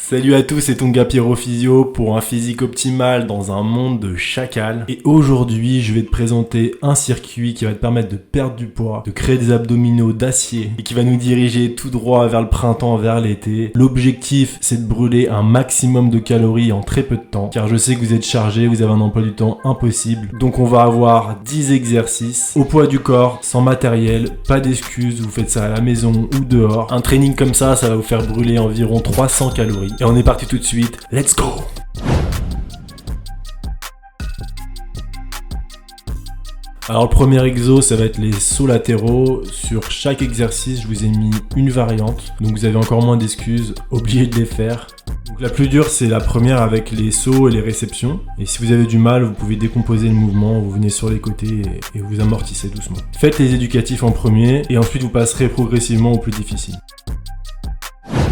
Salut à tous, c'est ton gars Pierrot Physio pour un physique optimal dans un monde de chacal. Et aujourd'hui, je vais te présenter un circuit qui va te permettre de perdre du poids, de créer des abdominaux d'acier et qui va nous diriger tout droit vers le printemps, vers l'été. L'objectif, c'est de brûler un maximum de calories en très peu de temps, car je sais que vous êtes chargé, vous avez un emploi du temps impossible. Donc on va avoir 10 exercices au poids du corps, sans matériel, pas d'excuses, vous faites ça à la maison ou dehors. Un training comme ça va vous faire brûler environ 300 calories. Et on est parti tout de suite, let's go! Alors le premier exo, ça va être les sauts latéraux. Sur chaque exercice, je vous ai mis une variante, donc vous avez encore moins d'excuses, obligé de les faire. Donc la plus dure, c'est la première avec les sauts et les réceptions. Et si vous avez du mal, vous pouvez décomposer le mouvement, vous venez sur les côtés et vous amortissez doucement. Faites les éducatifs en premier et ensuite vous passerez progressivement au plus difficile.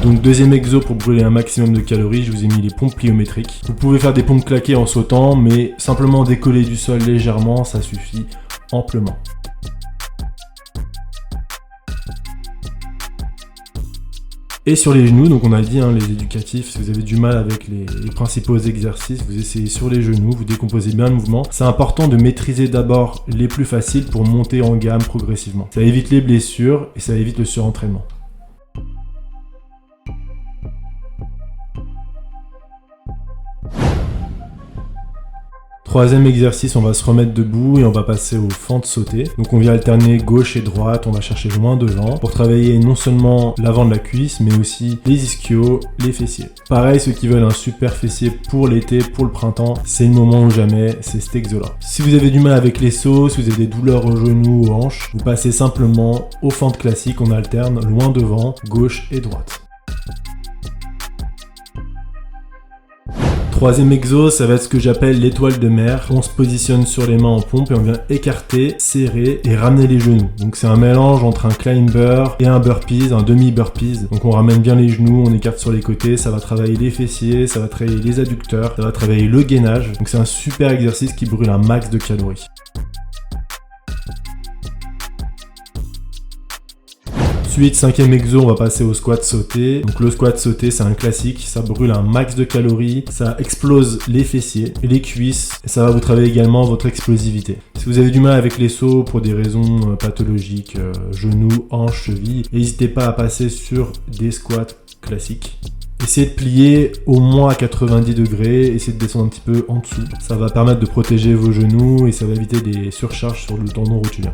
Donc deuxième exo pour brûler un maximum de calories, je vous ai mis les pompes pliométriques. Vous pouvez faire des pompes claquées en sautant, mais simplement décoller du sol légèrement, ça suffit amplement. Et sur les genoux, donc on a dit les éducatifs, si vous avez du mal avec les principaux exercices, vous essayez sur les genoux, vous décomposez bien le mouvement. C'est important de maîtriser d'abord les plus faciles pour monter en gamme progressivement. Ça évite les blessures et ça évite le surentraînement. Troisième exercice, on va se remettre debout et on va passer aux fentes sautées. Donc on vient alterner gauche et droite, on va chercher loin devant pour travailler non seulement l'avant de la cuisse, mais aussi les ischios, les fessiers. Pareil, ceux qui veulent un super fessier pour l'été, pour le printemps, c'est le moment ou jamais, c'est cet exo-là. Si vous avez du mal avec les sauts, si vous avez des douleurs aux genoux, aux hanches, vous passez simplement aux fentes classiques, on alterne loin devant, gauche et droite. Troisième exo, ça va être ce que j'appelle l'étoile de mer. On se positionne sur les mains en pompe et on vient écarter, serrer et ramener les genoux. Donc c'est un mélange entre un climber et un burpees, un demi-burpees. Donc on ramène bien les genoux, on écarte sur les côtés, ça va travailler les fessiers, ça va travailler les adducteurs, ça va travailler le gainage. Donc c'est un super exercice qui brûle un max de calories. Ensuite, cinquième exo, on va passer au squat sauté. Donc le squat sauté, c'est un classique, ça brûle un max de calories, ça explose les fessiers et les cuisses, et ça va vous travailler également votre explosivité. Si vous avez du mal avec les sauts pour des raisons pathologiques, genoux, hanches, chevilles, n'hésitez pas à passer sur des squats classiques. Essayez de plier au moins à 90 degrés, essayez de descendre un petit peu en dessous. Ça va permettre de protéger vos genoux et ça va éviter des surcharges sur le tendon rotulien.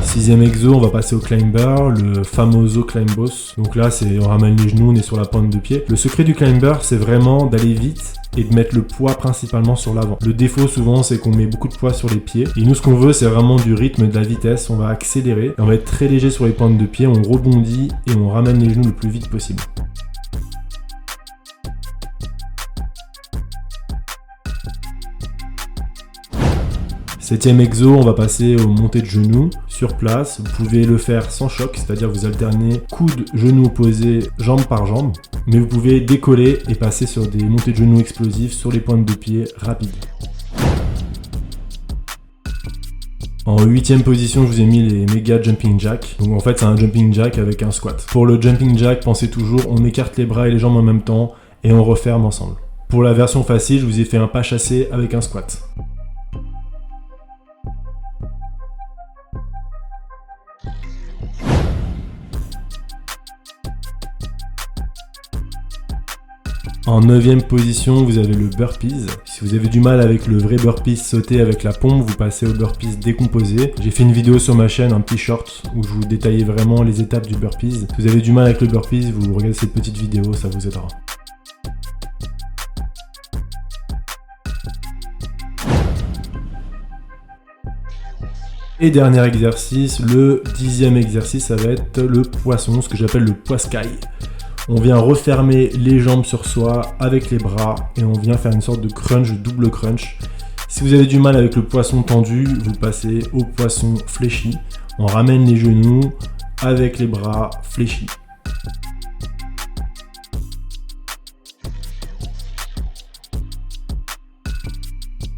Sixième exo, on va passer au climber, le famoso climbos. Donc là, on ramène les genoux, on est sur la pointe de pied. Le secret du climber, c'est vraiment d'aller vite et de mettre le poids principalement sur l'avant. Le défaut souvent, c'est qu'on met beaucoup de poids sur les pieds. Et nous, ce qu'on veut, c'est vraiment du rythme, de la vitesse. On va accélérer, et on va être très léger sur les pointes de pied, on rebondit et on ramène les genoux le plus vite possible. Septième exo, on va passer aux montées de genoux sur place. Vous pouvez le faire sans choc, c'est-à-dire vous alternez coude, genou opposé, jambe par jambe. Mais vous pouvez décoller et passer sur des montées de genoux explosives sur les pointes de pied rapides. En huitième position, je vous ai mis les méga jumping jack. Donc en fait, c'est un jumping jack avec un squat. Pour le jumping jack, pensez toujours, on écarte les bras et les jambes en même temps et on referme ensemble. Pour la version facile, je vous ai fait un pas chassé avec un squat. En 9e position, vous avez le burpees. Si vous avez du mal avec le vrai burpees sauté avec la pompe, vous passez au burpees décomposé. J'ai fait une vidéo sur ma chaîne, un petit short, où je vous détaillais vraiment les étapes du burpees. Si vous avez du mal avec le burpees, vous regardez cette petite vidéo, ça vous aidera. Et dernier exercice, le 10e exercice, ça va être le poisson, ce que j'appelle le poiscaille. On vient refermer les jambes sur soi avec les bras et on vient faire une sorte de crunch, double crunch. Si vous avez du mal avec le poisson tendu, vous passez au poisson fléchi. On ramène les genoux avec les bras fléchis.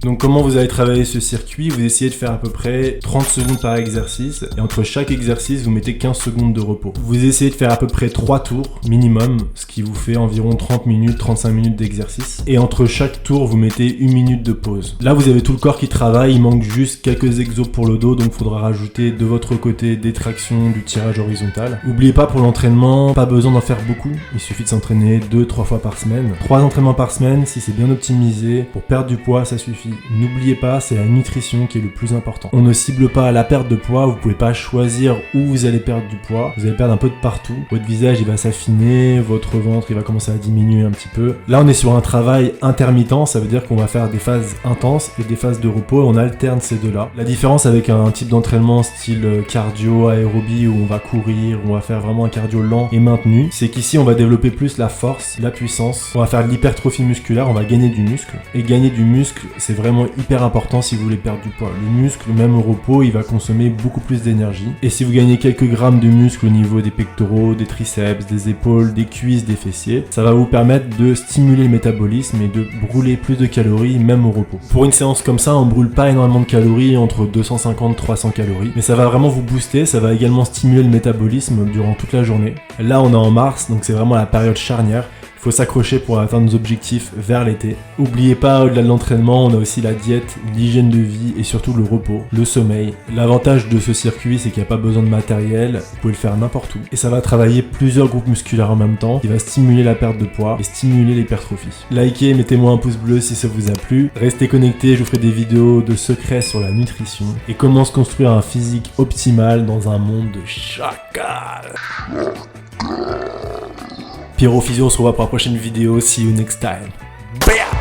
Donc comment vous allez travailler ce circuit? Vous essayez de faire à peu près 30 secondes par exercice et entre chaque exercice, vous mettez 15 secondes de repos. Vous essayez de faire à peu près 3 tours minimum, ce qui vous fait environ 30 minutes, 35 minutes d'exercice. Et entre chaque tour, vous mettez 1 minute de pause. Là, vous avez tout le corps qui travaille, il manque juste quelques exos pour le dos, donc il faudra rajouter de votre côté des tractions, du tirage horizontal. N'oubliez pas pour l'entraînement, pas besoin d'en faire beaucoup, il suffit de s'entraîner 2-3 fois par semaine. 3 entraînements par semaine, si c'est bien optimisé, pour perdre du poids, ça suffit. N'oubliez pas, c'est la nutrition qui est le plus important. On ne cible pas la perte de poids, vous pouvez pas choisir où vous allez perdre du poids, vous allez perdre un peu de partout. Votre visage il va s'affiner, votre ventre il va commencer à diminuer un petit peu. Là on est sur un travail intermittent, ça veut dire qu'on va faire des phases intenses et des phases de repos et on alterne ces deux-là. La différence avec un type d'entraînement style cardio, aérobie où on va courir, où on va faire vraiment un cardio lent et maintenu, c'est qu'ici on va développer plus la force, la puissance, on va faire de l'hypertrophie musculaire, on va gagner du muscle. Et gagner du muscle, c'est vraiment hyper important si vous voulez perdre du poids. Le muscle, même au repos, il va consommer beaucoup plus d'énergie. Et si vous gagnez quelques grammes de muscle au niveau des pectoraux, des triceps, des épaules, des cuisses, des fessiers, ça va vous permettre de stimuler le métabolisme et de brûler plus de calories même au repos. Pour une séance comme ça, on brûle pas énormément de calories, entre 250 et 300 calories, mais ça va vraiment vous booster, ça va également stimuler le métabolisme durant toute la journée. Là, on est en mars, donc c'est vraiment la période charnière. Il faut s'accrocher pour atteindre nos objectifs vers l'été. N'oubliez pas, au-delà de l'entraînement, on a aussi la diète, l'hygiène de vie et surtout le repos, le sommeil. L'avantage de ce circuit, c'est qu'il n'y a pas besoin de matériel, vous pouvez le faire n'importe où. Et ça va travailler plusieurs groupes musculaires en même temps, qui va stimuler la perte de poids et stimuler l'hypertrophie. Likez, mettez-moi un pouce bleu si ça vous a plu. Restez connectés, je vous ferai des vidéos de secrets sur la nutrition et comment se construire un physique optimal dans un monde de chacal. Pyrophysio, on se revoit pour la prochaine vidéo. See you next time. Bam!